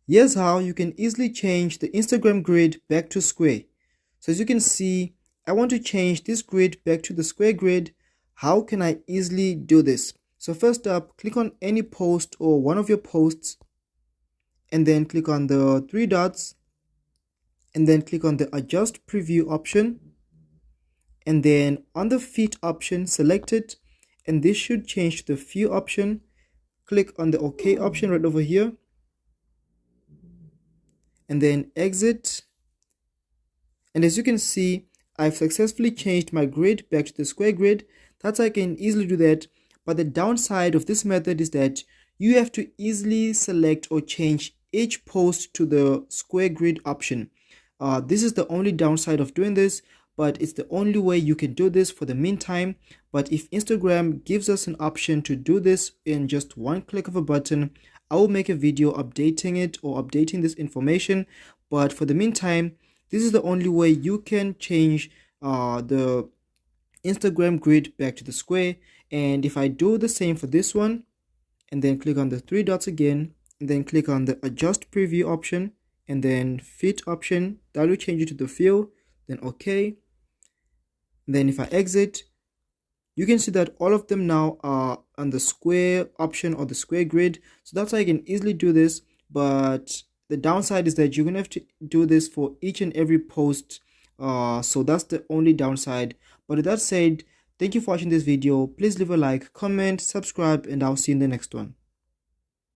Here's how you can easily change the Instagram grid back to square. So as you can see, I want to change this grid back to the square grid. How can I easily do this? So first up, click on any post or one of your posts, and then click on the three dots, and then click on the adjust preview option, and then on the fit option, select it, and this should change to the view option. Click on the OK option right over here, and then exit. And as you can see, I've successfully changed my grid back to the square grid. That's how I can easily do that. But the downside of this method is that you have to easily select or change each post to the square grid option. This is the only downside of doing this, but it's the only way you can do this for the meantime. But if Instagram gives us an option to do this in just one click of a button, I will make a video updating it or updating this information. But for the meantime, this is the only way you can change the Instagram grid back to the square. And if I do the same for this one, and then click on the three dots again, and then click on the adjust preview option, and then fit option, that will change it to the fill, then OK. And then if I exit, you can see that all of them now are on the square option or the square grid. So that's how you can easily do this. But the downside is that you're gonna have to do this for each and every post. So that's the only downside. But with that said, thank you for watching this video. Please leave a like, comment, subscribe, and I'll see you in the next one.